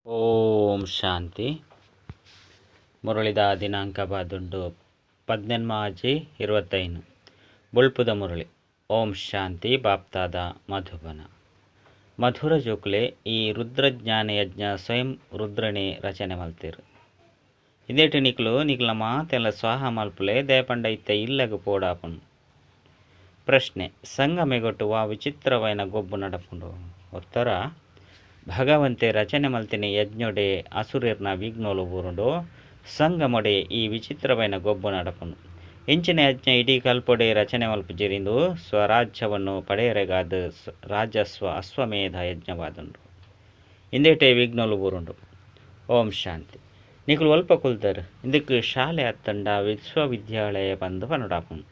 ಓಂ ಶಾಂತಿ. ಮುರಳಿದ ದಿನಾಂಕ ಬಾದುಂಡು 18/25 ಬುಳ್ಪುದ ಮುರಳಿ. ಓಂ ಶಾಂತಿ. ಬಾಪ್ತಾದ ಮಧುಬನ. ಮಧುರ ಜೋಕ್ಲೆ ಈ ರುದ್ರಜ್ಞಾನ ಯಜ್ಞ ಸ್ವಯಂ ರುದ್ರನೇ ರಚನೆ ಮಲ್ತೀರು. ಇದೇಟು ನಿಕ್ಲ ಮಾತೆಲ್ಲ ಸ್ವಾಹ ಮಲ್ಪುಲೆ ದೇಪಂಡ ಇತ್ತ ಇಲ್ಲಗ ಪೋಡಾಪುಂಡು. ಪ್ರಶ್ನೆ: ಸಂಗಮೆಗೊಟ್ಟುವ ವಿಚಿತ್ರವೈನ ಗೊಬ್ಬು ನಡಪುಂಡು. ಉತ್ತರ: ಭಗವಂತೆ ರಚನೆ ಮಲ್ತಿನ ಯಜ್ಞೊಡೆ ಅಸುರರ್ನ ವಿಘ್ನೋಲು ಬೂರುಂಡು ಸಂಗಮೊಡೆ ಈ ವಿಚಿತ್ರವೈನ ಗೊಬ್ಬು ನಡಪುಂಡು. ಇಂಚಿನ ಯಜ್ಞ ಇಡೀ ಕಲ್ಪೊಡೆ ರಚನೆ ಮಲ್ಪುಜಿರಿಂದು ಸ್ವರಾಜ್ಯವನ್ನು ಪಡೆಯರೆಗಾದ ರಾಜಸ್ವ ಅಶ್ವಮೇಧ ಯಜ್ಞವಾದುಂಡು. ಇಂದೇಟೆ ವಿಘ್ನೋಲು ಬೂರುಂಡು. ಓಂ ಶಾಂತಿ. ನಿಕುಲು ಒಲ್ಪ ಕುಲ್ತರು ಇಂದಕ್ಕೆ ಶಾಲೆ ಹತ್ತಂಡ ವಿಶ್ವವಿದ್ಯಾಲಯ ಬಂದು ಪನುಡಾಪುಂಡು.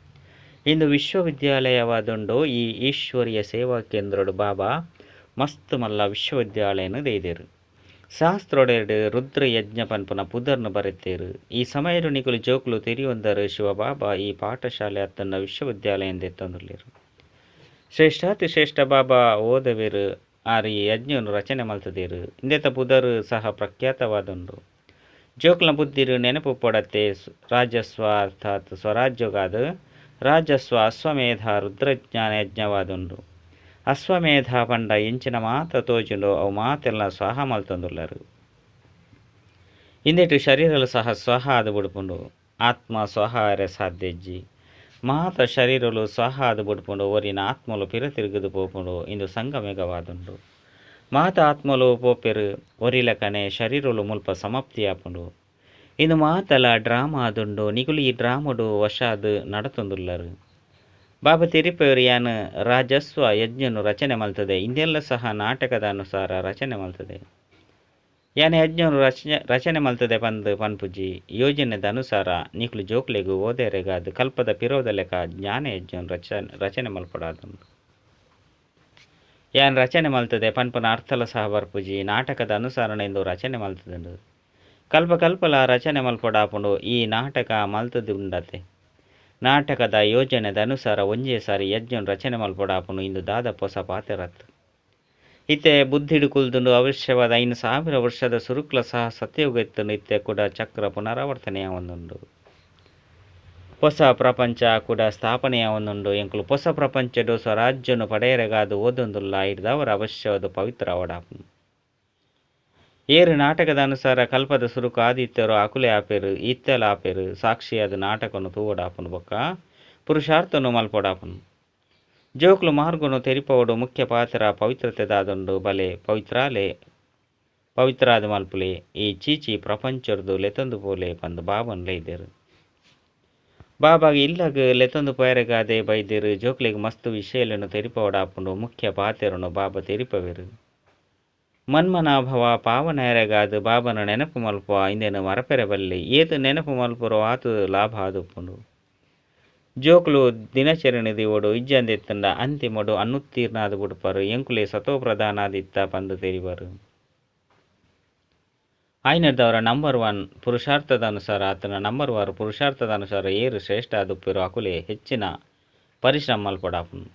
ಇಂದು ವಿಶ್ವವಿದ್ಯಾಲಯವಾದುಂಡು ಈ ಈಶ್ವರಿಯ ಸೇವಾ ಕೇಂದ್ರಡು ಬಾಬಾ ಮಸ್ತ್ ಮಲ್ಲ ವಿಶ್ವವಿದ್ಯಾಲಯನ ದೈದೇರು. ಶಾಸ್ತ್ರೋಡೆರಡು ರುದ್ರ ಯಜ್ಞ ಪನ್ಪುನ ಪುದರ್ನು ಬರೆತೇರು. ಈ ಸಮಯಡು ನಿಕುಲು ಜೋಕುಲು ತಿರಿಯೊಂದರು ಶಿವಬಾಬಾ ಈ ಪಾಠಶಾಲೆ ಹತ್ತನ್ನ ವಿಶ್ವವಿದ್ಯಾಲಯದಿಂದ ಎತ್ತೊಂದುಲ್ಲೇರು. ಶ್ರೇಷ್ಠಾತಿ ಶ್ರೇಷ್ಠ ಬಾಬಾ ಓದವೇರು ಆರು ಈ ಯಜ್ಞವನ್ನು ರಚನೆ ಮಲ್ತದೇರು. ಇಂದೆತ ಪುದರು ಸಹ ಪ್ರಖ್ಯಾತವಾದುಂಡು. ಜೋಕುಲ ಬುದ್ಧಿರು ನೆನಪು ಪೊಡತ್ತೆ ರಾಜಸ್ವ ಅರ್ಥಾತ್ ಸ್ವರಾಜ್ಯಗಾದ ರಾಜಸ್ವ ಅಶ್ವಮೇಧ ರುದ್ರಜ್ಞಾನ ಯಜ್ಞವಾದುಂಡು. ಅಶ್ವಮೇಧ ಪಂಡ ಎಂಚಿನ ಮಾತ ತೋಜುಂಡು ಅವು ಮಾತೆಲ್ಲ ಸ್ವಾಹ ಮಲ್ತೊಂದುಲ್ಲರು. ಇಂದೆಟು ಶರೀರಲು ಸಹ ಸ್ವಾಹ ಆದು ಬುಡುಪುಂಡು. ಆತ್ಮ ಸ್ವಾಹ ಅರೆ ಸಾಧ್ಯಜ್ಜಿ ಮಾತ ಶರೀರಲು ಸ್ವಾಹ ಆದು ಬುಡುಪುಂಡು. ಒರಿನ ಆತ್ಮಲು ಪಿರ ತಿರುಗುದು ಪೋಪುಂಡು. ಇಂದು ಸಂಗಮೇಘವಾದುಂಡು. ಮಾತ ಆತ್ಮಲು ಪೋಪೆರು ಒರಿಲಕನೆ ಶರೀರಲು ಮುಲ್ಪ ಸಮಾಪ್ತಿಯಾಪುಂಡು. ಇಂದು ಮಾತಲ ಡ್ರಾಮಾ ಆದುಂಡು. ನಿಗುಲು ಈ ಡ್ರಾಮಡು ವಶಾದು ನಡತೊಂದುಲ್ಲರು. ಬಾಬಾ ತಿರಿಪೇರು ಯಾನ ರಾಜಸ್ವ ಯಜ್ಞನು ರಚನೆ ಮಲ್ತದೆ. ಇಂದೆಲ್ಲ ಸಹ ನಾಟಕದ ಅನುಸಾರ ರಚನೆ ಮಲ್ತದೆ. ಯಾನ ಯಜ್ಞನು ರಚನೆ ಮಲ್ತದೆ ಪಂದು ಪನ್ಪುಜಿ ಯೋಜನೆದ ಅನುಸಾರ ನಿಕ್ಲು ಜೋಕ್ಲೆಗು ಓದೇರೆಗಾದ ಕಲ್ಪದ ಪಿರೋದ ಲೆಕ್ಕ ಜ್ಞಾನ ಯಜ್ಞನು ರಚನೆ ಮಲ್ಪಡಾದುಂಡು. ಯಾನ್ ರಚನೆ ಮಲ್ತದೆ ಪನ್ಪನ ಅರ್ಥಲ ಸಹ ಬರ್ಪುಜಿ ನಾಟಕದ ಅನುಸಾರನೆಂದು ರಚನೆ ಮಲ್ತದುಂಡು. ಕಲ್ಪ ಕಲ್ಪಲ ರಚನೆ ಮಲ್ಪಡಾಪುಂಡು. ಈ ನಾಟಕ ಮಲ್ತದುಂಡತೆ ನಾಟಕದ ಯೋಜನೆದ ಅನುಸಾರ ಒಂಜೇ ಸಾರಿ ಯಜ್ಞನು ರಚನೆ ಮಲ್ಪಡಾಪುಂಡು. ಇಂದು ದಾದ ಪೊಸ ಪಾತೆರತ್ತು ಇತ್ತೆ ಬುದ್ಧಿಡು ಕುಲ್ದುಂಡು. ಅವಶ್ಯವಾದ 5,000 ವರ್ಷದ ಸುರುಕ್ಲ ಸಹ ಸತ್ಯಯುಗ ಇತ್ತುಂಡು. ಇತ್ತೆ ಕೂಡ ಚಕ್ರ ಪುನರಾವರ್ತನೆಯ ಒಂದುಂಡು. ಹೊಸ ಪ್ರಪಂಚ ಕೂಡ ಸ್ಥಾಪನೆಯ ಒಂದುಂಡು. ಎಂಕುಲು ಹೊಸ ಪ್ರಪಂಚಡು ಸ್ವರಾಜ್ಯನು ಪಡೆಯರೆಗಾದು ಓದೊಂದುಲ್ಲ ಹಿಡ್ದವರ ಅವಶ್ಯವಾದ ಪವಿತ್ರ ಅವಡಾಪುಂಡು. ಏರು ನಾಟಕದ ಅನುಸಾರ ಕಲ್ಪದ ಸುರುಕು ಆದಿತ್ಯರು ಅಕುಲೆ ಆಪೇರು ಇತ್ತೆಲ ಆಪೇರು ಸಾಕ್ಷಿಯಾದ ನಾಟಕನು ತೂವಡಾಪುನು ಬೊಕ್ಕ ಪುರುಷಾರ್ಥನು ಮಲ್ಪೊಡಾಪುನು. ಜೋಕ್ಲು ಮಾರ್ಗನು ತೆರಿಪವಡು ಮುಖ್ಯ ಪಾತ್ರ ಪವಿತ್ರತೆದಾದುಂಡು. ಬಲೆ ಪವಿತ್ರಾದ ಮಲ್ಪುಲೆ ಈ ಚೀಚಿ ಪ್ರಪಂಚರ್ದು ಲೆತೊಂದು ಪೋಲೆ ಪಂದು ಬಾಬನ್ ಲೈದೇರು. ಬಾಬಾಗ ಇಲ್ಲಗ ಲೆತೊಂದು ಪೋಯರೆಗಾದೆ ಬೈದೇರು. ಜೋಕ್ಲೆಗ್ ಮಸ್ತ್ ವಿಷಯలను ತೆರಿಪವಡಾಪುಂಡು. ಮುಖ್ಯ ಪಾತೆರನು ಬಾಬಾ ತೆರಿಪವೆರು. ಮನ್ಮನಾಭವ ಪಾವನೆಯರೆಗಾದ ಬಾಬನ ನೆನಪು ಮಲ್ಪುವ ಇಂದೇನು ಮರಪೆರೆ ಬಲ್ಲೆ ಏತು ನೆನಪು ಮಲ್ಪುರೋ ಆತು ಲಾಭ ಆದುಪ್ಪುಂಡು. ಜೋಕ್ಲು ದಿನಚರಣೆದಿ ಓಡು ಇಜ್ಜಂದೆತ್ತಂಡ ಅಂತಿಮಡು ಅನ್ನುತ್ತೀರ್ಣಾದ ಬುಡುಪರು ಎಂಕುಲೆ ಸತೋ ಪ್ರಧಾನಾದಿತ್ತ ಪಂದು ತೆರಿವರು. ಆಯ್ನದವರ ನಂಬರ್ 1 ಪುರುಷಾರ್ಥದ ಅನುಸಾರ ಆತನ ನಂಬರ್ 1 ಪುರುಷಾರ್ಥದ ಅನುಸಾರ ಏರು ಶ್ರೇಷ್ಠ ಆದುಪ್ಪಿರೋ ಅಕುಲೆ ಹೆಚ್ಚಿನ ಪರಿಶ್ರಮ ಮಲ್ಪಡಾಪುಂಡು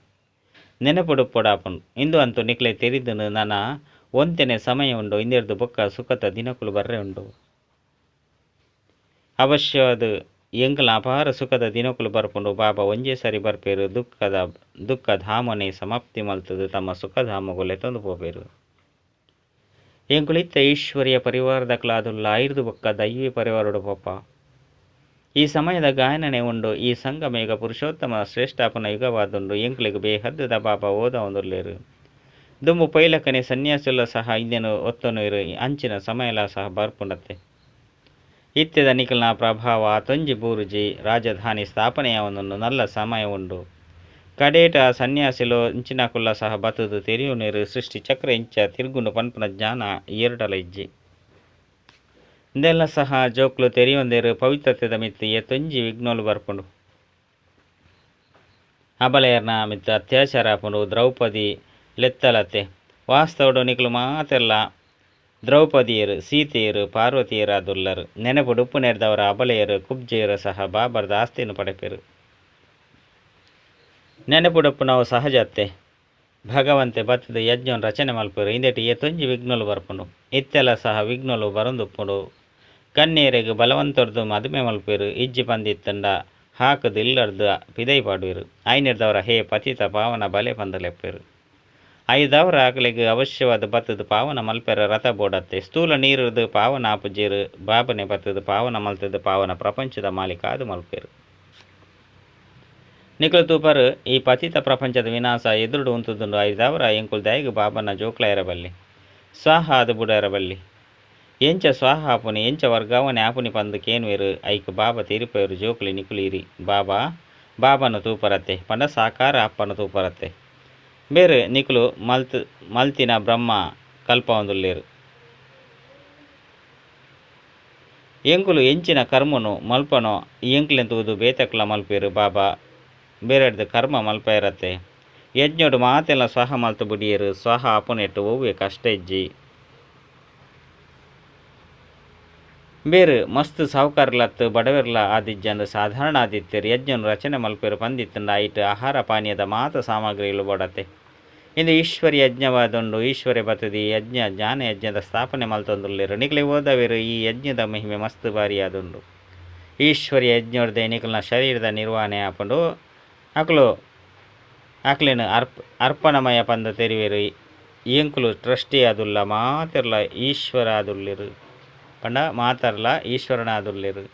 ನೆನಪುಡುಪೊಡಾಪುಂಡು. ಇಂದು ಅಂತೂ ನಿಕ್ಲೆ ತೆರಿದನು ನನ್ನ ಒಂತೆನೆ ಸಮಯ ಉಂಡು. ಇಂದೆರ್ದು ಬೊಕ್ಕ ಸುಖತ ದಿನಕುಲು ಬರ್ರೆ ಉಂಡು. ಅವಶ್ಯವಾದ ಎಂಕಲ ಅಪಾರ ಸುಖದ ದಿನಕುಲು ಬರ್ಪುಂಡು. ಬಾಬಾ ಒಂಜೇ ಸರಿ ಬರ್ಪೇರು. ದುಃಖ ಧಾಮನೆ ಸಮಾಪ್ತಿ ಮಲ್ತದು ತಮ್ಮ ಸುಖಧಾಮಗು ಲೆತೊಂದು ಪೋಪೇರು. ಎಂಕುಲಿತ್ತ ಈಶ್ವರಿಯ ಪರಿವಾರದಕ್ಲಾದುಲ್ಲ ಐರ್ದು ಬೊಕ್ಕ ದೈವಿ ಪರಿವಾರಡು ಪೋಪ. ಈ ಸಮಯದ ಗಾಯನನೆ ಉಂಡು. ಈ ಸಂಗಮೇಘ ಪುರುಷೋತ್ತಮ ಶ್ರೇಷ್ಠಾಪನ ಯುಗವಾದುಂಡು. ಎಂಕುಲಿಗೆ ಬೇಹದ್ದದ ಬಾಬಾ ಓದ ಒಂದುಲ್ಲೇರು. ದುಂಬು ಪೈಲಕನೆ ಸನ್ಯಾಸುಲ್ಲ ಸಹ ಇಂದೇನು ಒತ್ತೊನುರು ಅಂಚಿನ ಸಮಯಲ ಸಹ ಬರ್ಪುಂಡತ್ತೆ. ಇತ್ಯದ ನಿಖಲ್ನ ಪ್ರಭಾವ ತೊಂಜಿ ಬೂರುಜಿ ರಾಜಧಾನಿ ಸ್ಥಾಪನೆಯ ಒಂದೊಂದು ನಲ್ಲ ಸಮಯ ಉಂಡು. ಕಡೇಟ ಸನ್ಯಾಸಿಲು ಇಂಚಿನಕುಲ್ಲ ಸಹ ಬತ್ತದು ತೆರಿಯುನೇರು. ಸೃಷ್ಟಿ ಚಕ್ರ ಇಂಚ ತಿರ್ಗುಂಡು ಪನ್ಪನ ಜ್ಞಾನ ಏರ್ಡಲ ಇಜ್ಜಿ ಇಂದೆಲ್ಲ ಸಹ ಜೋಕ್ಲು ತೆರಿಯೊಂದೇರು. ಪವಿತ್ರತೆದ ಮಿತ್ತು ತೊಂಜಿ ವಿಘ್ನೋಲು ಬರ್ಪುಂಡು. ಅಬಲೆಯರ್ನ ಮಿತ್ತು ಅತ್ಯಾಚಾರ ಆಪುಂಡು. ದ್ರೌಪದಿ ಲೆತ್ತಲತೆ ವಾಸ್ತವಡು ನಿಕ್ಲು ಮಾತೆಲ್ಲ ದ್ರೌಪದಿಯರು ಸೀತೆಯರು ಪಾರ್ವತಿಯರಾದುಲ್ಲರು. ನೆನಪುಡು ಉಪ್ಪು ನೆರೆದವರ ಅಬಲೆಯರು ಕುಬ್ಜೆಯರು ಸಹ ಬಾಬರ್ದ ಆಸ್ತಿಯನ್ನು ಪಡೆಪೇರು. ನೆನಪುಡಪ್ಪು ನಾವು ಸಹಜ ಅತ್ತೆ ಭಗವಂತೆ ಬತ್ತದ ಯಜ್ಞವನ್ನು ರಚನೆ ಮಲ್ಪರು ಇಂದೆಟ್ಟು ಏತೊಂಜಿ ವಿಘ್ನಲು ಬರ್ಪುಂಡು ಇತ್ತೆಲ್ಲ ಸಹ ವಿಘ್ನಲು ಬರಂದುಪ್ಪುಂಡು ಕಣ್ಣೀರೆಗ್ ಬಲವಂತರ್ದು ಮದುಮೆ ಮಲ್ಪೇರು ಇಜ್ಜಿ ಪಂದಿತ್ತಂಡ ಹಾಕದು ಇಲ್ಲರ್ದು ಪಿದೈ ಪಾಡುವೆರು ಐನಿರ್ದವರ ಹೇ ಪತಿತ ಪಾವನ ಬಲೆ ಪಂದಲೆಪ್ಪೇರು ಐದವರ ಆಕಲಿಗೆ ಅವಶ್ಯವಾದ ಬತ್ತದ ಪಾವನ ಮಲ್ಪೆರ ರಥ ಬೋಡತ್ತೆ ಸ್ಥೂಲ ನೀರದು ಪಾವನ ಆಪುಜೀರು ಬಾಬನೆ ಬತ್ತದ ಪಾವನ ಮಲ್ತದ ಪಾವನ ಪ್ರಪಂಚದ ಮಾಲೀಕ ಅದು ಮಲ್ಪೇರು ನಿಖಲು ತೂಪರು ಈ ಪತಿತ ಪ್ರಪಂಚದ ವಿನಾಶ ಎದುರುಡು ಉಂತುದುಂಡು ಐದವರ ಎಂಕುಲ್ ದಯಗು ಬಾಬನ ಜೋಕ್ಲ ಇರಬಲ್ಲಿ ಸ್ವಾಹ ಅದು ಬುಡ ಇರಬಲ್ಲಿ ಎಂಚ ಸ್ವಾಹ ಆಪುನಿ ಎಂಚ ವರ್ಗಾವಣೆ ಆಪುನಿ ಪಂದು ಕೇನ್ವೇರು ಐಕ್ ಬಾಬಾ ತೀರಿಪೇರು ಜೋಕ್ಲಿ ನಿಕುಲೀರಿ ಬಾಬಾನ ತೂಪರತ್ತೆ ಪಂಡ ಸಾಕಾರ ಅಪ್ಪನ ತೂಪರತ್ತೆ ಬೇರೆ ನಿಕುಲು ಮಲ್ತಿನ ಬ್ರಹ್ಮ ಕಲ್ಪ ಒಂದುಲ್ಲೇರು ಎಂಕುಲು ಎಂಚಿನ ಕರ್ಮನು ಮಲ್ಪನೋ ಎಂಕ್ಲೆಂತುವುದು ಬೇತಕ್ಲ ಮಲ್ಪೇರು ಬಾಬಾ ಬೇರೆಡ್ದು ಕರ್ಮ ಮಲ್ಪ ಇರತ್ತೆ ಯಜ್ಞೋಡು ಮಾತೆಲ್ಲ ಸ್ವಾಹ ಮಲ್ತು ಬುಡಿಯರು ಸ್ವಾಹ ಅಪುನೆಟ್ಟು ಒವ್ವೆ ಕಷ್ಟ ಇಜ್ಜಿ ಬೇರು ಮಸ್ತ್ ಸಾವುಕಾರ್ಲತ್ತು ಬಡವೆರ್ಲ ಆದಿಜ್ಜಂದು ಸಾಧಾರಣ ಆದಿತ್ಯರು ಯಜ್ಞನು ರಚನೆ ಮಲ್ಪೇರು ಪಂದಿತ್ತಂಡ ಐಟು ಆಹಾರ ಪಾನೀಯದ ಮಾತ ಸಾಮಗ್ರಿಗಳು ಬೋಡತ್ತೆ ಇಂದು ಈಶ್ವರಿ ಯಜ್ಞವಾದುಂಡು ಈಶ್ವರ್ಯ ಬತ್ತದಿ ಯಜ್ಞ ಜ್ಞಾನ ಯಜ್ಞದ ಸ್ಥಾಪನೆ ಮಲ್ತೊಂದುಲ್ಲೇರು ನಿಕ್ಲೆ ಓದವೇರು ಈ ಯಜ್ಞದ ಮಹಿಮೆ ಮಸ್ತ್ ಬಾರಿ ಆದುಂಡು ಈಶ್ವರಿ ಯಜ್ಞೋಡ್ದೆ ನಿಕ್ಲನ ಶರೀರದ ನಿರ್ವಹಣೆ ಆಪುಂಡು ಆಕ್ಲೇನು ಅರ್ಪಣಮಯ ಪಂದ ತೆರಿವೇರು ಎಂಕುಲು ಟ್ರಸ್ಟಿ ಆದುಲ್ಲ ಮಾತಿರ್ಲ ಈಶ್ವರ ಆದುಲ್ಲೇರು ಪಂಡ ಮಾತಾರ್ಲ ಈಶ್ವರನ ಆದುಲ್ಲೇರು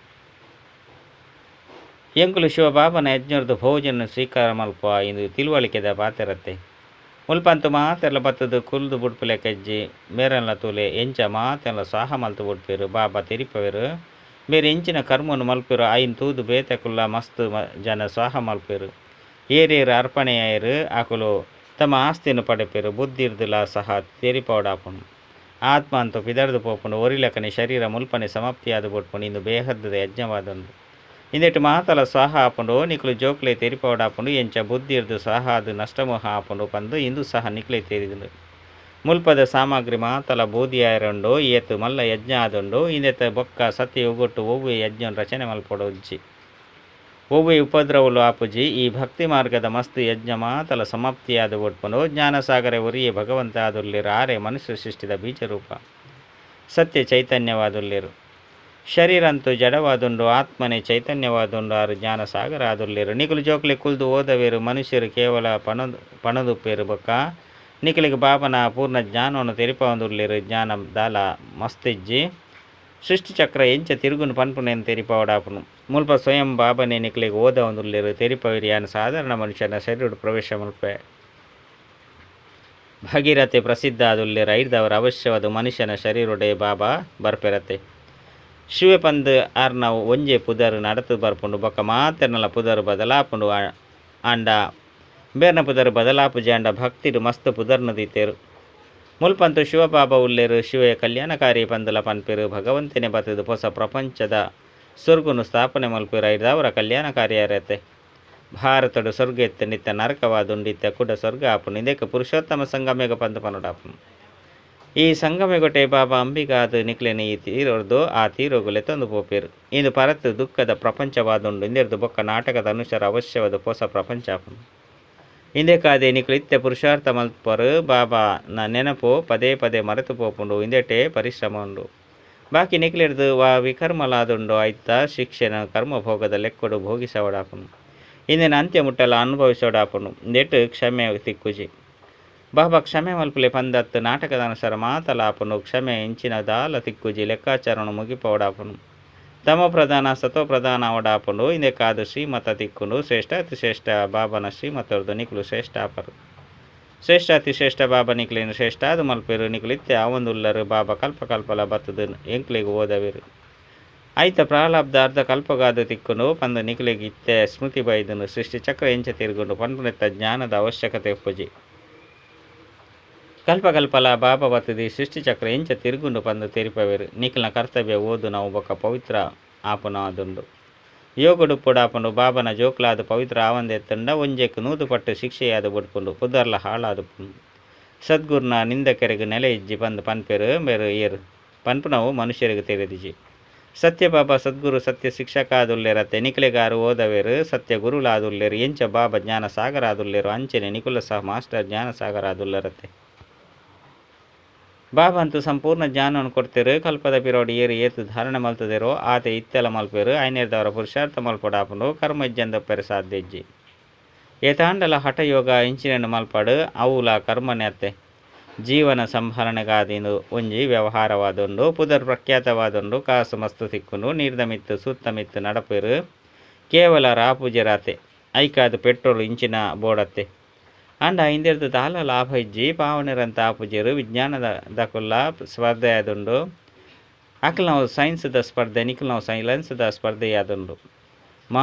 ಎಂಕುಲು ಶಿವಬಾಬನ ಯಜ್ಞರ್ದು ಭೋಜನ ಸ್ವೀಕಾರ ಮಲ್ಪ ಇಂದು ತಿಳುವಳಿಕೆದ ಪಾತಿರತ್ತೆ ಮುಲ್ಪಂತು ಮಾತೆಲ್ಲ ಬತ್ತದು ಕುಲ್ದು ಬುಡ್ಪುಲೆ ಕಜ್ಜಿ ಮೇರೆಲ್ಲ ತೂಲೆ ಎಂಚ ಮಾತೆಲ್ಲ ಸ್ವಾಹ ಮಲ್ತು ಬುಡ್ಪೇರು ಬಾಬಾ ತಿರಿಪವೇರು ಬೇರೆ ಎಂಚಿನ ಕರ್ಮನು ಮಲ್ಪೇರು ಐನ್ ತೂದು ಬೇತಕುಲ್ಲ ಮಸ್ತ್ ಜನ ಸ್ವಾಹ ಮಲ್ಪೇರು ಏರೇರು ಅರ್ಪಣೆಯಾಯರು ಆಕುಲು ತಮ್ಮ ಆಸ್ತಿಯನ್ನು ಪಡೆಪೇರು ಬುದ್ಧಿರ್ದುಲ ಸಹ ತೆರಿಪೌಡಾಪುಣು ಆತ್ಮ ಅಂತೂ ಪಿದರ್ದು ಪೋಪುಂಡು ಒರಿಲಕನೆ ಶರೀರ ಮುಲ್ಪನೆ ಸಮಾಪ್ತಿಯಾದ ಬುಡ್ಪುಂಡು ಇಂದು ಬೇಹದ್ದದ ಯಜ್ಞವಾದಂದು ಇಂದೆಟ್ಟು ಮಾತಲ ಸ್ವಾಹ ಆಪುಂಡು ನಿಕ್ಲು ಜೋಕ್ಲೆ ತೆರಿಪೌಡಾಪುಂಡು ಎಂಚ ಬುದ್ಧಿರ್ದು ಸ್ವಾಹ ಅದು ನಷ್ಟಮೋಹ ಆಪುಂಡು ಪಂದು ಇಂದು ಸಹ ನಿಕ್ಲೆ ತೆರಿದುಂಡು ಮುಲ್ಪದ ಸಾಮಗ್ರಿ ಮಾತಲ ಬೂದಿಯಾಯರುಂಡು ಏತು ಮಲ್ಲ ಯಜ್ಞ ಆದುಂಡು ಇಂದೆತ್ತ ಬೊಕ್ಕ ಸತ್ಯ ಉಗೊಟ್ಟು ಒವ್ವೆ ಯಜ್ಞ ರಚನೆ ಮಲ್ಪಡು ಉಜ್ಜಿ ಒವ್ವೆ ಉಪದ್ರವಲು ಆಪುಜಿ ಈ ಭಕ್ತಿ ಮಾರ್ಗದ ಮಸ್ತ್ ಯಜ್ಞ ಮಾತಲ ಸಮಾಪ್ತಿಯಾದ ಒಡ್ಪುಂಡು ಜ್ಞಾನಸಾಗರ ಒರಿಯೇ ಭಗವಂತ ಆದುಲ್ಲೇರು ಆರೆ ಮನುಷ್ಯ ಸೃಷ್ಟಿದ ಬೀಜರೂಪ ಸತ್ಯ ಚೈತನ್ಯವಾದುಲ್ಲೇರು ಶರೀರಂತೂ ಜಡವಾದುಂಡು ಆತ್ಮನೆ ಚೈತನ್ಯವಾದುಂಡು ಆರು ಜ್ಞಾನ ಸಾಗರ ಆದುಲ್ಲೇರು ನಿಕಲು ಜೋಕ್ಲೆ ಕುಲ್ದು ಓದವೇರು ಮನುಷ್ಯರು ಕೇವಲ ಪಣದುಪ್ಪೇರು ಬೊಕ್ಕ ನಿಕಲಿಗೆ ಬಾಬನ ಪೂರ್ಣ ಜ್ಞಾನವನ್ನು ತೆರಿಪವಂದುಲ್ಲೇರು ಜ್ಞಾನ ದಾಲ ಮಸ್ತಿಜ್ಜಿ ಸೃಷ್ಟಿಚಕ್ರ ಎಂಚ ತಿರುಗುನು ಪನ್ಪುನೆಯನ್ನು ತೆರಿಪವಡಾಪುನು ಮುಲ್ಪ ಸ್ವಯಂ ಬಾಬನೆ ನಿಕ್ಲಿಗೆ ಓದ ಒಂದುಲ್ಲೇರು ತೆರಿಪವಿರಿಯಾನ ಸಾಧಾರಣ ಮನುಷ್ಯನ ಶರೀರ ಪ್ರವೇಶ ಮುಲ್ಪೆ ಭಗೀರಥೆ ಪ್ರಸಿದ್ಧ ಆದುಲ್ಲೇರು ಐದವರ ಅವಶ್ಯವಾದ ಮನುಷ್ಯನ ಶರೀರೊಡೆ ಬಾಬಾ ಬರ್ಪೆರತ್ತೆ ಶಿವೆ ಪಂದ್ ಆರ್ನ ಒಂಜೆ ಪುದರ್ ನಡತು ಬರ್ಪುಂಡು ಬೊಕ್ಕ ಮಾತೆರ್ನಲ ಪುದರ್ ಬದಲಾಪುಂಡು ಆಂಡ ಬೇರ್ನ ಪುದರ್ ಬದಲಾಪುಜಿ ಆಂಡ ಭಕ್ತಿಡು ಮಸ್ತ್ ಪುದರ್ನು ದೀತೇರು ಮುಲ್ಪಂತು ಶಿವಬಾಬಾ ಉಲ್ಲೇರು ಶಿವೆಯ ಕಲ್ಯಾಣಕಾರಿ ಪಂದಲ ಪನ್ಪೇರು ಭಗವಂತನೇ ಬತ್ತದು ಹೊಸ ಪ್ರಪಂಚದ ಸ್ವರ್ಗುನು ಸ್ಥಾಪನೆ ಮಲ್ಪೇರು ಐದವರ ಕಲ್ಯಾಣಕಾರಿಯಾರತ್ತೆ ಭಾರತಡು ಸ್ವರ್ಗ ಎತ್ತ ನಿತ್ಯ ನರಕವಾದುಂಡಿತ್ಯ ಕುಡ ಸ್ವರ್ಗ ಆಪುನು ಇದಕ್ಕೆ ಪುರುಷೋತ್ತಮ ಸಂಗಮೇಗ ಪಂದ ಪನುಡಾಪುನು ಈ ಸಂಗಮೆಗೊಟೆ ಬಾಬಾ ಅಂಬಿಗಾದು ನಿಕ್ಲೆನ ಈ ತೀರೊರ್ದು ಆ ತೀರೋಗುಲೆ ತಂದು ಪೋಪೇರು ಇಂದು ಪರತ್ತು ದುಃಖದ ಪ್ರಪಂಚವಾದುಂಡು ಇಂದೆರ್ದು ಬೊಕ್ಕ ನಾಟಕದ ಅನುಸಾರ ಅವಶ್ಯವಾದ ಹೊಸ ಪ್ರಪಂಚ ಆಪುನು ಇಂದೇ ಕಾದೆ ನಿಕ್ಲು ಇತ್ತೆ ಪುರುಷಾರ್ಥ ಮಲ್ಪರು ಬಾಬಾ ನೆನಪು ಪದೇ ಪದೇ ಮರೆತು ಪೋಪುಂಡು ಇಂದೆಟೆ ಪರಿಶ್ರಮ ಉಂಡು ಬಾಕಿ ನಿಕ್ಲಿಡ್ದು ವಿಕರ್ಮಲಾದುಂಡು ಆಯ್ತ ಶಿಕ್ಷಣ ಕರ್ಮಭೋಗದ ಲೆಕ್ಕೊಡು ಭೋಗಿಸವಡಾಪುನು ಇಂದಿನ ಅಂತ್ಯ ಮುಟ್ಟಲ ಅನುಭವಿಸೋಡಾಪುನು ಇಂದೆಟ್ಟು ಕ್ಷಮೆ ತಿಕ್ಕುಜಿ ಬಾಬಾ ಕ್ಷಮೆ ಮಲ್ಪಲೆ ಪಂದತ್ತು ನಾಟಕದ ಅನುಸಾರ ಮಾತಲಾಪುನು ಕ್ಷಮೆ ಇಂಚಿನ ದಾಲ ತಿಕ್ಕುಜಿ ಲೆಕ್ಕಾಚಾರನು ಮುಗಿಪವಡಾಪುನು ತಮ ಪ್ರಧಾನ ಸತೋ ಪ್ರಧಾನ ಅವಡಾಪುಂಡು ಇಂದೆ ಕಾದು ಶ್ರೀಮತ ತಿಕ್ಕುಂಡು ಶ್ರೇಷ್ಠ ಅತಿ ಶ್ರೇಷ್ಠ ಬಾಬನ ಶ್ರೀಮತರ್ದು ನಿಕ್ಲು ಶ್ರೇಷ್ಠ ಆಪರು ಶ್ರೇಷ್ಠ ಅತಿ ಶ್ರೇಷ್ಠ ಬಾಬಾ ನಿಕ್ಲೇನು ಶ್ರೇಷ್ಠ ಅದು ಮಲ್ಪೇರು ನಿಕ್ಲು ಇತ್ತೆ ಅವಂದುಲ್ಲರು ಬಾಬಾ ಕಲ್ಪಕಲ್ಪಲ ಬತ್ತದು ಎಂಕ್ಲಿಗೆ ಓದವೇರು ಐತ ಪ್ರಾಲಬ್ಧ ಅರ್ಧ ಕಲ್ಪಗಾದು ತಿಕ್ಕುಂಡು ಪಂದು ನಿಕ್ಲಿಗೆ ಇತ್ತೆ ಸ್ಮೃತಿ ಬೈದನು ಸೃಷ್ಟಿ ಚಕ್ರ ಎಂಚ ತಿರುಗುಂಡು ಪನ್ಪುನೆತ್ತ ಜ್ಞಾನದ ಅವಶ್ಯಕತೆ ಉಪ್ಪುಜಿ ಕಲ್ಪಕಲ್ಪಲ ಬಾಬಾ ಬತ್ತದಿ ಸೃಷ್ಟಿಚಕ್ರ ಎಂಚ ತಿರುಗುಂಡು ಪಂದು ತೆರಿಪವೇರು ನಿಕ್ಲಿನ ಕರ್ತವ್ಯ ಓದು ನಾವು ಬೊಕ್ಕ ಪವಿತ್ರ ಆಪುನ ಅದುಂಡು ಯೋಗುಡು ಪುಡಾಪುಂಡು ಬಾಬನ ಜೋಕ್ಲಾದ ಪವಿತ್ರ ಆವಂದೆತ್ತಂಡ ಒಂಜೆಕ್ ನೂದು ಪಟ್ಟು ಶಿಕ್ಷೆಯಾದ ಬುಡ್ಪುಂಡು ಪುದರ್ಲ ಹಾಳಾದುಪುಂಡು ಸದ್ಗುರುನ ನಿಂದಕೆರೆಗೆ ನೆಲೆ ಇಜ್ಜಿ ಪಂದು ಪನ್ಪೇರು ಬೇರು ಏರು ಪನ್ಪುನವು ಮನುಷ್ಯರಿಗೆ ತೆರೆದಿಜಿ ಸತ್ಯ ಬಾಬಾ ಸದ್ಗುರು ಸತ್ಯ ಶಿಕ್ಷಕ ಆದುಲ್ಲೆರತ್ತೆ ನಿಖಲೆಗಾರು ಓದವೇರು ಸತ್ಯ ಗುರುಳು ಆದುಲ್ಲೇರು ಎಂಚ ಬಾಬಾ ಜ್ಞಾನ ಸಾಗರ ಆದುಲ್ಲೇರು ಅಂಚನೆ ನಿಖುಲ ಸಹ ಮಾಸ್ಟರ್ ಜ್ಞಾನ ಸಾಗರ ಆದುಲ್ಲರತ್ತೆ. ಬಾಬಾ ಅಂತೂ ಸಂಪೂರ್ಣ ಜ್ಞಾನವನ್ನು ಕೊಡ್ತೇರು. ಕಲ್ಪದ ಪಿರೋಡಿ ಏರು ಏತು ಧಾರಣೆ ಮಲ್ತದೇರೋ ಆತ ಇತ್ತೆಲ್ಲ ಮಲ್ಪೇರು ಐನೇರ್ದವರ ಪುರುಷಾರ್ಥ ಮಲ್ಪಡಾಪನು ಕರ್ಮ ಇಜ್ಜಂದಪ್ಪರು ಸಾಧ್ಯ ಇಜ್ಜಿ ಏತಾಂಡಲ ಹಠಯೋಗ ಇಂಚಿನ ಮಲ್ಪಾಡು ಅವುಲ ಕರ್ಮನೆ ಅತ್ತೆ ಜೀವನ ಸಂಭರಣೆಗಾದಿಂದು ಒಂಜಿ ವ್ಯವಹಾರವಾದುಂಡು ಪುದರ್ ಪ್ರಖ್ಯಾತವಾದುಂಡು ಕಾಸು ಮಸ್ತು ತಿಕ್ಕುಂಡು ನೀರ್ದ ಮಿತ್ತು ಸುತ್ತ ಮಿತ್ತು ನಡಪೇರು ಕೇವಲ ರಾಪೂಜರಾತೆ ಐಕಾದು ಪೆಟ್ರೋಲ್ ಇಂಚಿನ ಬೋಡತ್ತೆ ಅಂಡ ಇಂದಿರ್ದು ದಾಲ ಲಾಭ ಇಜ್ಜಿ ಪಾವನೆರಂತ ಆಪುಜರು ವಿಜ್ಞಾನದ ದಕುಲ್ಲ ಸ್ಪರ್ಧೆ ಆದುಂಡು ಅಕಲ್ ನಾವು ಸೈನ್ಸ್ದ ಸ್ಪರ್ಧೆ ನಿಖಲ್ ನಾವು ಸೈಲೆನ್ಸ್ದ ಸ್ಪರ್ಧೆಯಾದುಂಡು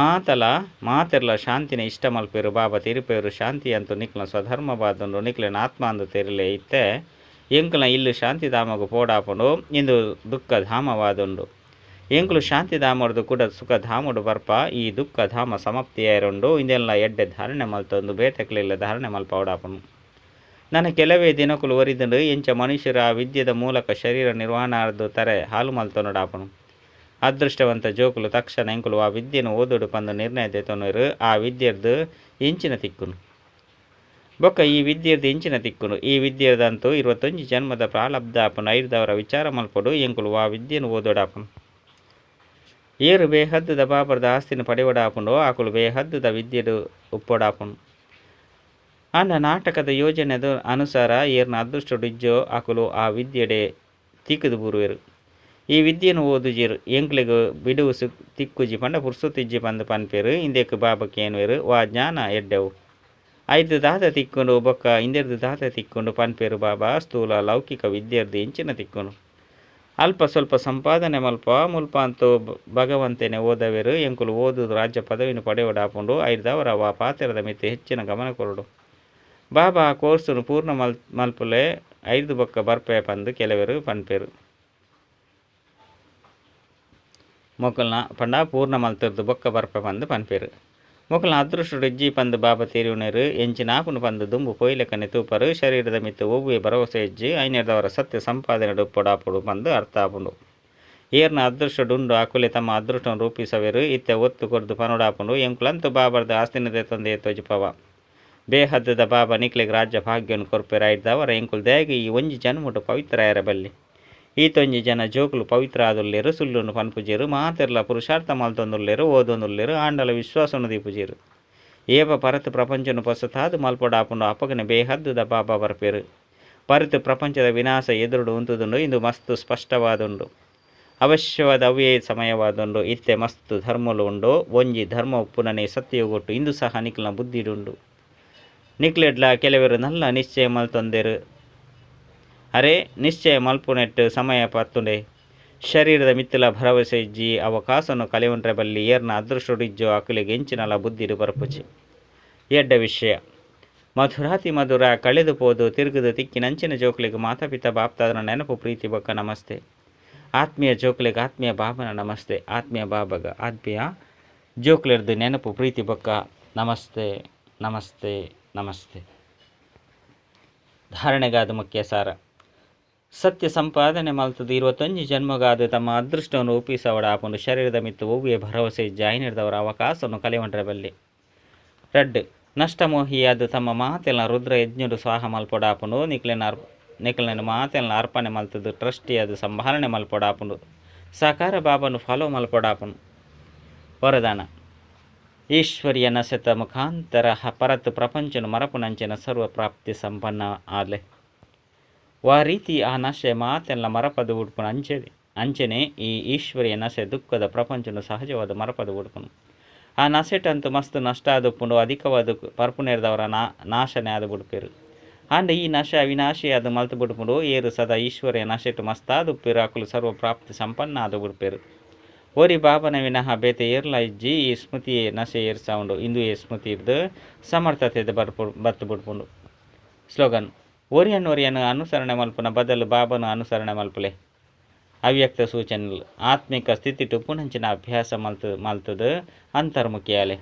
ಮಾತೆರ್ಲ ಶಾಂತಿನ ಇಷ್ಟ ಮಲ್ಪೇರು ಬಾಬಾ ತಿರುಪೇರು ಶಾಂತಿ ಅಂತೂ ನಿಕ್ಲ ಸ್ವಧರ್ಮವಾದುಂಡು ನಿಕ್ಲಿನ ಆತ್ಮ ಅಂದು ತೆರಲೆ ಇತ್ತೆ ಎಂಕುಲ ಇಲ್ಲು ಶಾಂತಿಧಾಮಗು ಪೋಡಾಪುಂಡು ಇಂದು ದುಃಖ ಧಾಮವಾದುಂಡು ಎಂಕುಲು ಶಾಂತಿಧಾಮಡ್ದು ಕೂಡ ಸುಖಧಾಮುಡು ಬರ್ಪ ಈ ದುಃಖ ಧಾಮ ಸಮಾಪ್ತಿಯಾರುಂಡು ಇಂದೆಲ್ಲ ಎಡ್ಡೆ ಧಾರಣೆ ಮಲ್ತೊಂದು ಬೇತಕ್ಲಿಲ್ಲ ಧಾರಣೆ ಮಲ್ಪ ಓಡಾಪುನು ನನ್ನ ಕೆಲವೇ ದಿನಕುಲು ಒರಿದಂಡು ಎಂಚ ಮನುಷ್ಯರ ಆ ವಿದ್ಯೆದ ಮೂಲಕ ಶರೀರ ನಿರ್ವಹಣಾರ್ದು ತರೆ ಹಾಲು ಮಲ್ತೊಂಡಾಪನು ಅದೃಷ್ಟವಂತ ಜೋಕುಲು ತಕ್ಷಣ ಎಂಕುಲು ಆ ವಿದ್ಯೆನು ಓದೋಡು ಪಂದು ನಿರ್ಣಯ ದೆತೊನರು ಆ ವಿದ್ಯೆರ್ದು ಇಂಚಿನ ತಿಕ್ಕುನು ಬೊಕ್ಕ ಈ ವಿದ್ಯೆರ್ದು ಇಂಚಿನ ತಿಕ್ಕುನು ಈ ವಿದ್ಯೆರ್ದಂತೂ 21 ಜನ್ಮದ ಪ್ರಾಲಬ್ಧ ಆಪನು ಐರ್ದವರ ವಿಚಾರ ಮಲ್ಪಡು ಎಂಕುಲು ಆ ವಿದ್ಯೆನು ಓದೋಡಾಪನು ಏರು ಬೇಹದ್ದುದ ಬಾಬರ್ದ ಆಸ್ತಿನ ಪಡೆವಡಾಪುಂಡು ಆಕುಲು ಬೇಹದ್ದುದ ವಿದ್ಯೆಡು ಉಪ್ಪೊಡಾಪುನು ಅಂಡ ನಾಟಕದ ಯೋಜನೆದ ಅನುಸಾರ ಏರ್ನ ಅದೃಷ್ಟಡು ಇಜ್ಜೋ ಆಕುಲು ಆ ವಿದ್ಯೆಡೆ ತಿಕ್ಕದು ಬುರುವೆರು ಈ ವಿದ್ಯೆನು ಓದುಜಿರು ಎಂಕ್ಲೆಗು ಬಿಡುವು ತಿಕ್ಕುಜಿ ಪಂಡ ಪುರ್ಸುತ್ತಿಜ್ಜಿ ಬಂದು ಪನ್ಪೇರು ಇಂದೆಕ್ ಬಾಬಕ್ಕೆ ಏನುವೆರು ವಾ ಜ್ಞಾನ ಎಡ್ಡೆವು ಐದು ದಾದ ತಿಕ್ಕೊಂಡು ಬೊಕ್ಕ ಇಂದೆರ್ದು ದಾದ ತಿಕ್ಕೊಂಡು ಪನ್ಪೇರು ಬಾಬಾ ಸ್ಥೂಲ ಲೌಕಿಕ ವಿದ್ಯೆರ್ದು ಇಂಚಿನ ತಿಕ್ಕುನು ಅಲ್ಪ ಸ್ವಲ್ಪ ಸಂಪಾದನೆ ಮುಲ್ಪ ಅಂತೂ ಭಗವಂತನೇ ಓದವೆರು ಎಂಕುಲು ಓದುದು ರಾಜ್ಯ ಪದವಿನ ಪಡೆಯೊಡಾಪುಂಡು ಐದವರ ವಾ ಪಾತ್ರದ ಮಿತ್ತು ಹೆಚ್ಚಿನ ಗಮನ ಕೊರಡು ಬಾಬಾ ಆ ಕೋರ್ಸುನು ಪೂರ್ಣ ಮಲ್ಪುಲೆ 5 ಬೊಕ್ಕ ಬರ್ಪೆ ಪಂದು ಕೆಲವರು ಪನ್ಪೇರು ಮೊಕಲ್ನ ಪಂಡ ಪೂರ್ಣ ಮಲ್ತಿರ್ದು ಬೊಕ್ಕ ಬರ್ಪೆ ಪಂದು ಪನ್ಪೇರು ಮೊಕಲ್ನ ಅದೃಷ್ಟಡು ಇಜ್ಜಿ ಪಂದು ಬಾಬಾ ತೀರಿಯುನೆರು ಎಂಚಿನಾಪುನು ಪಂದು ದುಂಬು ಪೊಯ್ಲೆಕನೆ ತೂಪರು ಶರೀರದ ಮಿತ್ತು ಒವ್ವೆ ಭರವಸೆ ಇಜ್ಜಿ ಐನೇರ್ದವರ ಸತ್ಯ ಸಂಪಾದನೆ ಡುಪ್ಪೊಡಾಪುಡು ಪಂದು ಅರ್ಥ ಆಪುಂಡು ಏರ್ನ ಅದೃಷ್ಟಡುಂಡು ಆಕುಲೆ ತಮ್ಮ ಅದೃಷ್ಟವನ್ನು ರೂಪಿಸವೆರು ಇತ್ತೆ ಒತ್ತು ಕೊರ್ದು ಪನುಡಾಪುಂಡು ಎಂಕುಲಂತು ಬಾಬರ್ದ ಆಸ್ತಿನದೆ ತಂದೆ ತೋಜಿಪವ ಬೇಹದ್ದದ ಬಾಬಾ ನಿಕ್ಲೆಗ್ ರಾಜ್ಯ ಭಾಗ್ಯವನ್ನು ಕೊರ್ಪೆರ ಐದವರ ಎಂಕುಲ್ ದೇಗಿ ಈ ಒಂಜಿ ಜನ್ಮುಟ್ಟು ಪವಿತ್ರ ಬಲ್ಲಿ ಈತೊಂಜಿ ಜನ ಜೋಕುಲು ಪವಿತ್ರ ಆದುಲ್ಲೇರು ಸುಳ್ಳುನು ಪನ್ಪುಜೇರು ಮಾತೆರ್ಲ ಪುರುಷಾರ್ಥ ಮಲ್ತೊಂದುಲ್ಲೇರು ಓದೊಂದುಲ್ಲೇರು ಆಂಡಲ ವಿಶ್ವಾಸನು ದೀಪುಜೇರು ಏಪ ಪರತು ಪ್ರಪಂಚನು ಪೊಸತಾದು ಮಲ್ಪೊಡಾಪುಂಡು ಅಪಗನೆ ಬೇಹದ್ದುದ ಬಾಬಾ ಬರ್ಪೇರು ಪರತು ಪ್ರಪಂಚದ ವಿನಾಶ ಎದುರುಡು ಉಂತುದುಂಡು ಇಂದು ಮಸ್ತು ಸ್ಪಷ್ಟವಾದುಂಡು ಅವಶ್ಯವಾದ ಅವ್ಯೇ ಸಮಯವಾದುಂಡು ಇತ್ತೆ ಮಸ್ತು ಧರ್ಮಲು ಉಂಡು ಒಂಜಿ ಧರ್ಮ ಉಪ್ಪುನನೆ ಸತ್ಯಗೊಟ್ಟು ಇಂದು ಸಹ ನಿಕ್ಲನ ಬುದ್ಧಿಡುಂಡು ನಿಕ್ಲೆಡ್ಲ ಕೆಲವರು ನಲ್ಲ ನಿಶ್ಚಯ ಮಲ್ತೊಂದೇರು ಅರೆ ನಿಶ್ಚಯ ಮಲ್ಪುನೆಟ್ಟು ಸಮಯ ಪತ್ತುಂಡೆ ಶರೀರದ ಮಿತ್ತಲ ಭರವಸೆ ಇಜ್ಜಿ ಅವಕಾಶನು ಕಲೆಯುಂಡ್ರೆ ಬಲ್ಲಿ ಏರ್ನ ಅದೃಷ್ಟಡಿಜ್ಜೋ ಅಕಲಿಗೆ ಎಂಚಿನಲ ಬುದ್ಧಿಡು ಬರ್ಪುಚಿ ಎಡ್ಡ ವಿಷಯ ಮಧುರಾತಿ ಮಧುರ ಕಳೆದು ಪೋದು ತಿರುಗುದು ತಿಕ್ಕಿನಂಚಿನ ಜೋಕ್ಲಿಗೆ ಮಾತಾಪಿತ ಬಾಪ್ತಾದನ ನೆನಪು ಪ್ರೀತಿ ಬೊಕ್ಕ ನಮಸ್ತೆ ಆತ್ಮೀಯ ಜೋಕ್ಲಿಗೆ ಆತ್ಮೀಯ ಬಾಬನ ನಮಸ್ತೆ ಆತ್ಮೀಯ ಬಾಬಗ ಆತ್ಮೀಯ ಜೋಕ್ಲೆರ್ದು ನೆನಪು ಪ್ರೀತಿ ಬೊಕ್ಕ ನಮಸ್ತೆ ನಮಸ್ತೆ ನಮಸ್ತೆ. ಧಾರಣೆಗಾದ ಮುಖ್ಯ ಸಾರ ಸತ್ಯ ಸಂಪಾದನೆ ಮಲ್ತದು 21 ಜನ್ಮಗಾದ ತಮ್ಮ ಅದೃಷ್ಟವನ್ನು ರೂಪಿಸವಡಾಪುಂಡು ಶರೀರದ ಮಿತ್ತು ಒವ್ವೆ ಭರವಸೆ ಜಾಯ್ನಿರ್ದವರ ಅವಕಾಶವನ್ನು ಕಲೆವಂಡ್ರೆ ಬಲ್ಲಿ ರಡ್ಡು ನಷ್ಟಮೋಹಿಯಾದ ತಮ್ಮ ಮಾತೆಲ್ಲ ರುದ್ರ ಯಜ್ಞಡು ಸ್ವಾಹ ಮಲ್ಪೊಡಾಪುಂಡು ನಿಕ್ಲೆನ ಮಾತೆಲ್ಲ ಅರ್ಪಣೆ ಮಲ್ತದು ಟ್ರಸ್ಟಿ ಅದು ಸಂಭಾಲನೆ ಮಲ್ಪೊಡಾಪುಂಡು ಸಾಕಾರ ಬಾಬನು ಫಾಲೋ ಮಲ್ಪೊಡಾಪುಂಡು. ವರದಾನ ಈಶ್ವರಿಯ ನಸೆತ ಮುಖಾಂತರ ಪರತು ಪ್ರಪಂಚನು ಮರಪುನಂಚಿನ ಸರ್ವ ಪ್ರಾಪ್ತಿ ಸಂಪನ್ನ ಆಲೆ ವಾ ರೀತಿ ಆ ನಶೆ ಮಾತೆಲ್ಲ ಮರಪದ ಉಡ್ಪುನ ಅಂಚನೆ ಈ ಈಶ್ವರಿಯ ನಶೆ ದುಃಖದ ಪ್ರಪಂಚನು ಸಹಜವಾದ ಮರಪದ ಉಡ್ಪುನು ಆ ನಸೆಟಂತೂ ಮಸ್ತ್ ನಷ್ಟ ಆದುಪ್ಪುಂಡು ಅಧಿಕವಾದ ಪರ್ಪುನೇರ್ದವರ ನಾಶನೆ ಆದ ಬುಡ್ಪೇರು ಅಂಡ್ ಈ ನಶೆ ಅವಿನಾಶಿ ಅದು ಮಲ್ತು ಬಿಡ್ಪುಂಡು ಏರು ಸದಾ ಈಶ್ವರಿಯ ನಶೆಟು ಮಸ್ತಾದುಪ್ಪೇರು ಅಕುಲು ಸರ್ವ ಪ್ರಾಪ್ತಿ ಸಂಪನ್ನ ಆದ ಬಿಡ್ಪೇರು ಓರಿ ಬಾಬನ ವಿನಃ ಬೇತೆ ಏರ್ಲ ಇಜ್ಜಿ ಈ ಸ್ಮೃತಿ ನಶೆ ಏರ್ಸೌಂಡು ಇಂದು ಈ ಸ್ಮೃತಿ ಇರ್ದು ಸಮರ್ಥತೆದ ಬತ್ತು ಬಿಡ್ಪುಂಡು. ಸ್ಲೋಗನ್ ಒರಿಯನ್ನು ಅನುಸರಣೆ ಮಲ್ಪುನ ಬದಲು ಬಾಬನು ಅನುಸರಣೆ ಮಲ್ಪಲೆ ಅವ್ಯಕ್ತ ಸೂಚನೆಗಳು ಆತ್ಮಿಕ ಸ್ಥಿತಿಟು ಪುನಂಚಿನ ಅಭ್ಯಾಸ ಮಲ್ತದು ಅಂತರ್ಮುಖಿಯಾಲೆ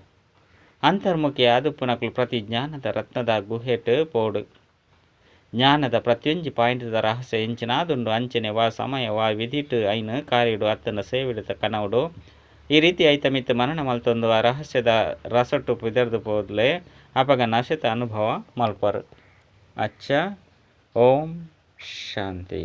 ಅಂತರ್ಮುಖಿ ಅದು ಪುನಕಲು ಪ್ರತಿ ಜ್ಞಾನದ ರತ್ನದ ಗುಹೆಟ್ ಪೋಡು ಜ್ಞಾನದ ಪ್ರತಿಯೊಂಜಿ ಪಾಯಿಂಟ್ದ ರಹಸ್ಯ ಎಂಚಿನಾದುಂಡು ಅಂಚನೆ ವಾ ಸಮಯ ವಾ ವಿಧಿಟ್ ಐನ್ ಕಾರಿಡು ಅತ್ತನ ಸೇವಿಡಿತ ಕನವುಡು ಈ ರೀತಿ ಐತ ಮಿತ್ತು ಮರಣ ಮಲ್ತೊಂದು ಆ ರಹಸ್ಯದ ರಸಟು ಪಿದರ್ದು ಪೋದ್ಲೆ ಅಪಗ ನಶಿತ ಅನುಭವ ಮಲ್ಪರು. ಅಚ್ಚ ಓಂ ಶಾಂತಿ.